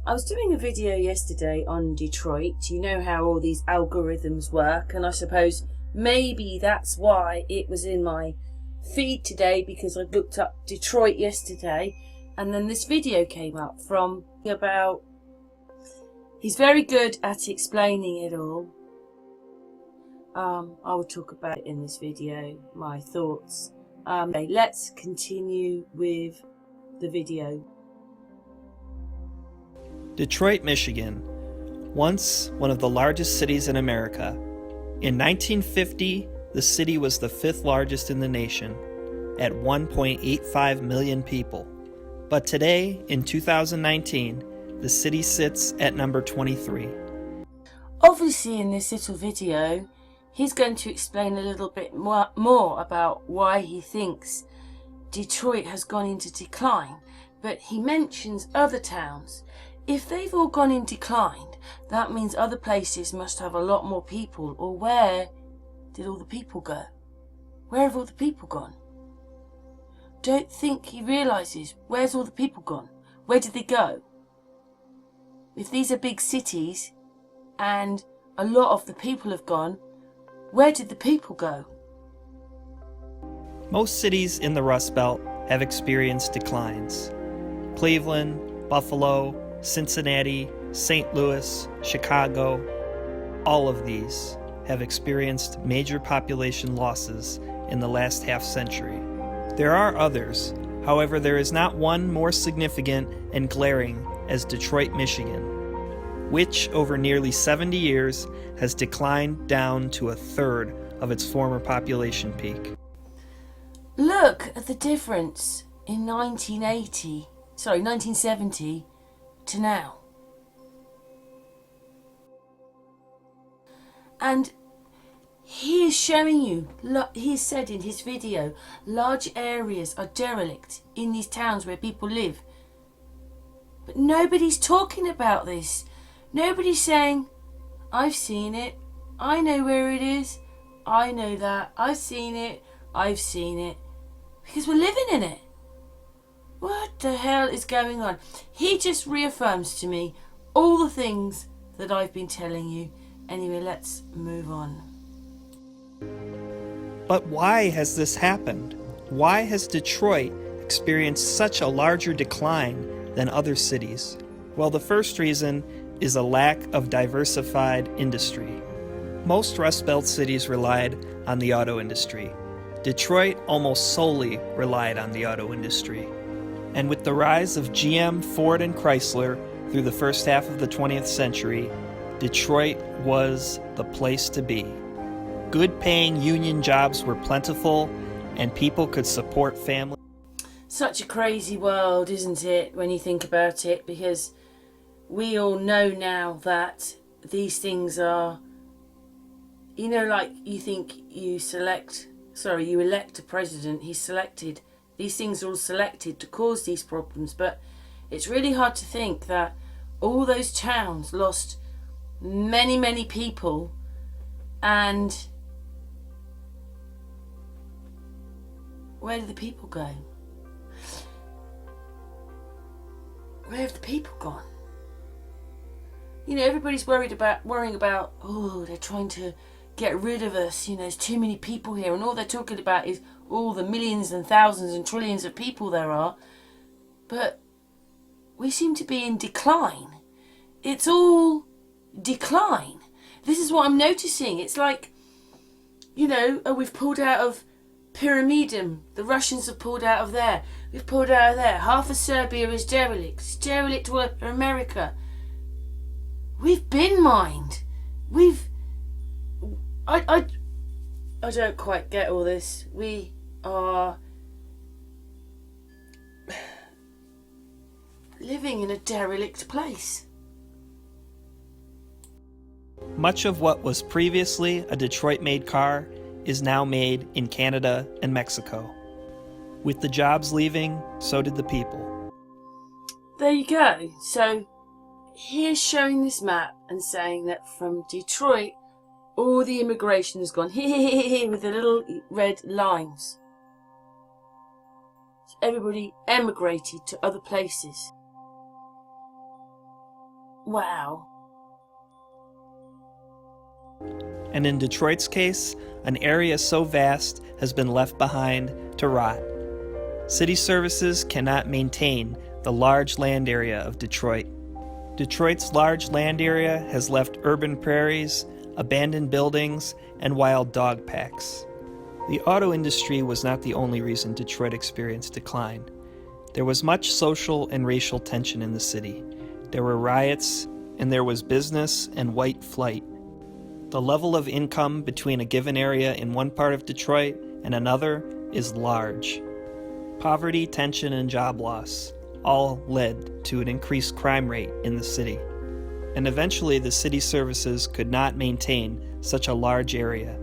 I was doing a video yesterday on Detroit. You know how all these algorithms work, and I suppose maybe that's why it was in my feed today, because I looked up Detroit yesterday and then this video came up from about... He's very good at explaining it all. I will talk about it in this video, my thoughts. Okay, let's continue with the video. Detroit, Michigan, once one of the largest cities in America. In 1950, the city was the fifth largest in the nation, at 1.85 million people. But today, in 2019, the city sits at number 23. Obviously, in this little video, he's going to explain a little bit more about why he thinks Detroit has gone into decline. But he mentions other towns. If they've all gone in decline, that means other places must have a lot more people. Or where did all the people go? Where have all the people gone? Don't think he realises, where's all the people gone? Where did they go? If these are big cities and a lot of the people have gone, where did the people go? Most cities in the Rust Belt have experienced declines. Cleveland, Buffalo, Cincinnati, St. Louis, Chicago, all of these have experienced major population losses in the last half century. There are others, however, there is not one more significant and glaring as Detroit, Michigan, which over nearly 70 years has declined down to a third of its former population peak. Look at the difference in 1970 to now. And he is showing you, he said in his video, large areas are derelict in these towns where people live. But nobody's talking about this. Nobody's saying, I've seen it, I know where it is, I know that, I've seen it, because we're living in it. What the hell is going on? He just reaffirms to me all the things that I've been telling you. Anyway, let's move on. But why has this happened? Why has Detroit experienced such a larger decline than other cities? Well, the first reason is a lack of diversified industry. Most Rust Belt cities relied on the auto industry. Detroit almost solely relied on the auto industry. And with the rise of GM, Ford, and Chrysler through the first half of the 20th century, Detroit was the place to be. Good-paying union jobs were plentiful, and people could support families. Such a crazy world, isn't it, when you think about it? Because we all know now that these things are, you know, like you think you elect a president, he's selected. These things are all selected to cause these problems. But it's really hard to think that all those towns lost many, many people, and where did the people go? Where have the people gone? You know, everybody's worrying about, oh, they're trying to get rid of us, you know, there's too many people here, and all they're talking about is all the millions and thousands and trillions of people there are. But we seem to be in decline. It's all decline. This is what I'm noticing. It's like, you know, oh, we've pulled out of Pyramidum. The Russians have pulled out of there. We've pulled out of there. Half of Serbia is derelict. It's derelict to America. We've been mined. I don't quite get all this. We are living in a derelict place. Much of what was previously a Detroit-made car is now made in Canada and Mexico. With the jobs leaving, so did the people. There you go. So here's showing this map and saying that from Detroit, all the immigration has gone here with the little red lines. So everybody emigrated to other places. Wow. And in Detroit's case, an area so vast has been left behind to rot. City services cannot maintain the large land area of Detroit. Detroit's large land area has left urban prairies, abandoned buildings, and wild dog packs. The auto industry was not the only reason Detroit experienced decline. There was much social and racial tension in the city. There were riots, and there was business and white flight. The level of income between a given area in one part of Detroit and another is large. Poverty, tension, and job loss all led to an increased crime rate in the city. And eventually the city services could not maintain such a large area.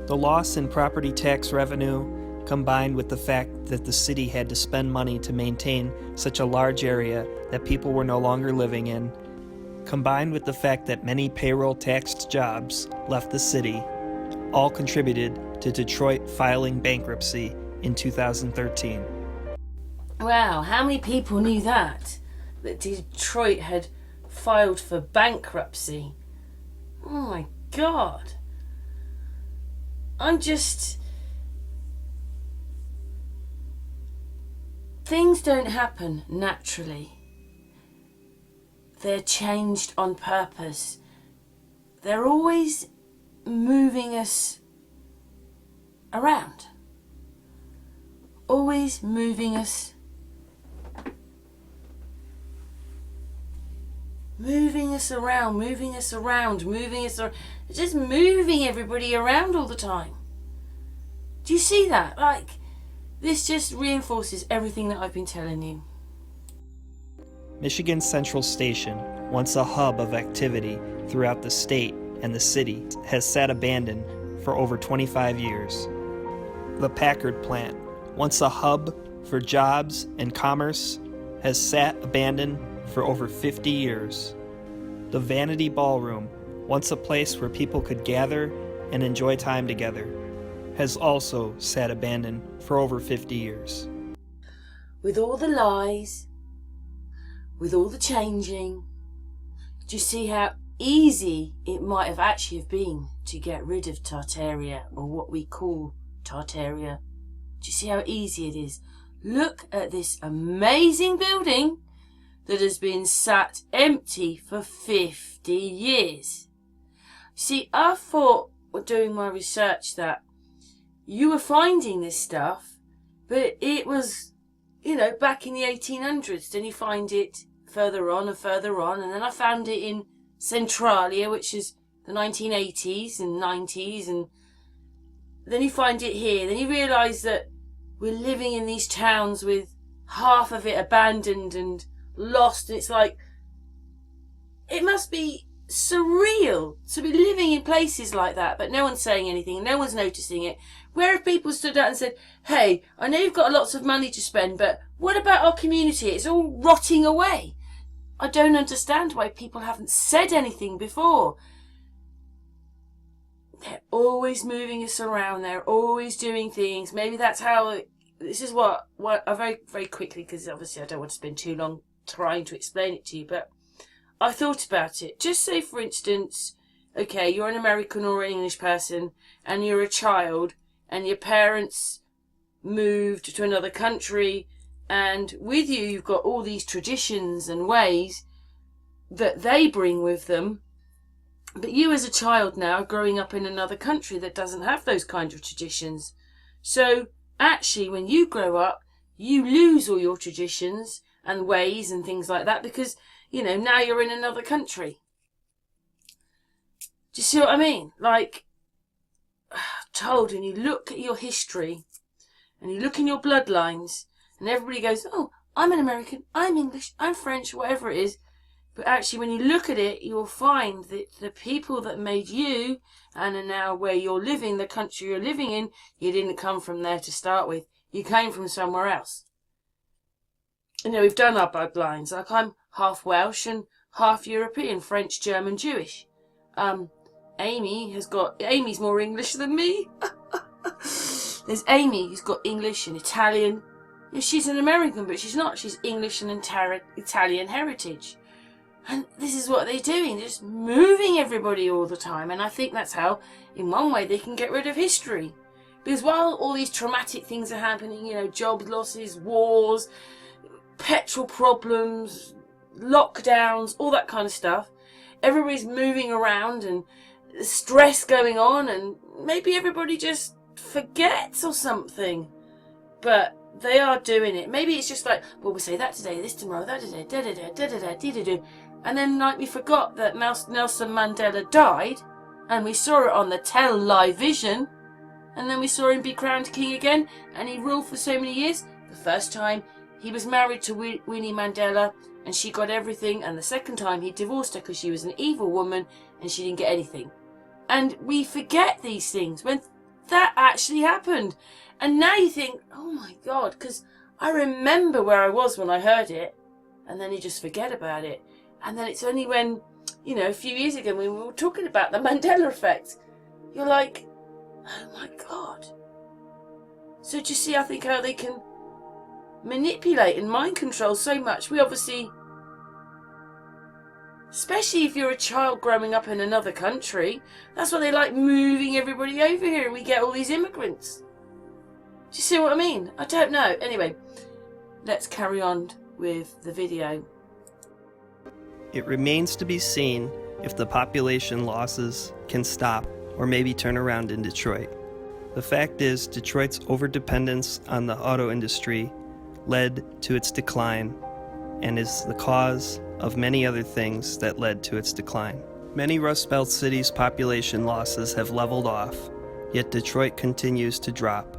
The loss in property tax revenue, combined with the fact that the city had to spend money to maintain such a large area that people were no longer living in, combined with the fact that many payroll-taxed jobs left the city, all contributed to Detroit filing bankruptcy in 2013. Wow, how many people knew that Detroit had filed for bankruptcy? Oh my God. Things don't happen naturally. They're changed on purpose. They're always moving us around. Always moving us around. Just moving everybody around all the time. Do you see that? Like, this just reinforces everything that I've been telling you. Michigan Central Station, once a hub of activity throughout the state and the city, has sat abandoned for over 25 years. The Packard plant, once a hub for jobs and commerce, has sat abandoned for over 50 years. The Vanity Ballroom, once a place where people could gather and enjoy time together, has also sat abandoned for over 50 years. With all the lies, with all the changing, do you see how easy it might have actually have been to get rid of Tartaria, or what we call Tartaria? Do you see how easy it is? Look at this amazing building that has been sat empty for 50 years. See, I thought, doing my research, that you were finding this stuff, but it was, back in the 1800s. Then you find it further on, and then I found it in Centralia, which is the 1980s and 90s, and then you find it here. Then you realise that we're living in these towns with half of it abandoned and lost, and it's like, it must be surreal to be living in places like that, but no one's saying anything, no one's noticing it. Where have people stood out and said, hey, I know you've got lots of money to spend, but what about our community? It's all rotting away. I don't understand why people haven't said anything before. They're always moving us around, they're always doing things. Maybe that's how, this is what I very, very quickly, because obviously I don't want to spend too long trying to explain it to you, but I thought about it. Just say, for instance, okay, you're an American or an English person, and you're a child, and your parents moved to another country, and with you, you've got all these traditions and ways that they bring with them. But you as a child now, growing up in another country that doesn't have those kind of traditions. So actually, when you grow up, you lose all your traditions and ways and things like that, because, now you're in another country. Do you see what I mean? Like, told, and you look at your history, and you look in your bloodlines, and everybody goes, oh, I'm an American, I'm English, I'm French, whatever it is. But actually, when you look at it, you'll find that the people that made you, and are now where you're living, the country you're living in, you didn't come from there to start with. You came from somewhere else. We've done our bloodlines. Like, I'm half Welsh and half European, French, German, Jewish. Amy's more English than me. There's Amy who's got English and Italian. She's an American, but she's not. She's English and Italian heritage. And this is what they're doing, just moving everybody all the time. And I think that's how, in one way, they can get rid of history. Because while all these traumatic things are happening, you know, job losses, wars, petrol problems, lockdowns, all that kind of stuff, everybody's moving around and stress going on, and maybe everybody just forgets or something. But they are doing it. Maybe it's just like, well, we say that today, this tomorrow, that today, da-da-da, da-da-da, da-da-da. And then, like, we forgot that Nelson Mandela died, and we saw it on the television, and then we saw him be crowned king again, and he ruled for so many years. The first time, he was married to Winnie Mandela, and she got everything, and the second time, he divorced her because she was an evil woman, and she didn't get anything. And we forget these things when that actually happened. And now you think, oh my God, because I remember where I was when I heard it, and then you just forget about it. And then it's only when, you know, a few years ago when we were talking about the Mandela effect, you're like, oh my God. So do you see, I think, how they can manipulate and mind control so much? We obviously, especially if you're a child growing up in another country, that's why they like moving everybody over here, and we get all these immigrants. Do you see what I mean? I don't know. Anyway, let's carry on with the video. It remains to be seen if the population losses can stop or maybe turn around in Detroit. The fact is, Detroit's overdependence on the auto industry led to its decline and is the cause of many other things that led to its decline. Many Rust Belt cities' population losses have leveled off, yet Detroit continues to drop.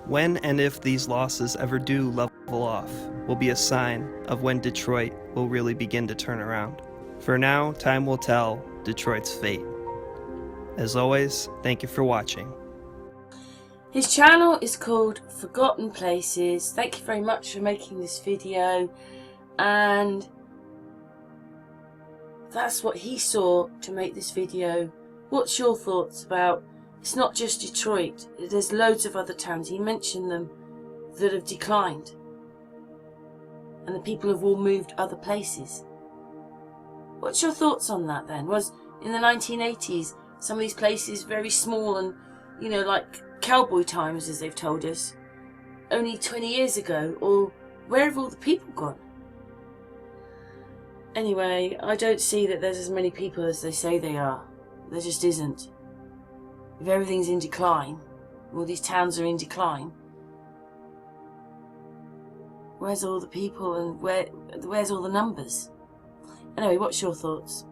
When and if these losses ever do level off will be a sign of when Detroit will really begin to turn around. For now, time will tell Detroit's fate. As always, thank you for watching. His channel is called Forgotten Places. Thank you very much for making this video. And that's what he saw to make this video. What's your thoughts about, it's not just Detroit, there's loads of other towns, he mentioned them, that have declined. And the people have all moved other places. What's your thoughts on that then? Was in the 1980s some of these places very small and, you know, like cowboy times, as they've told us, only 20 years ago? Or where have all the people gone? Anyway, I don't see that there's as many people as they say they are. There just isn't. If everything's in decline, all these towns are in decline, where's all the people and where's all the numbers? Anyway, what's your thoughts?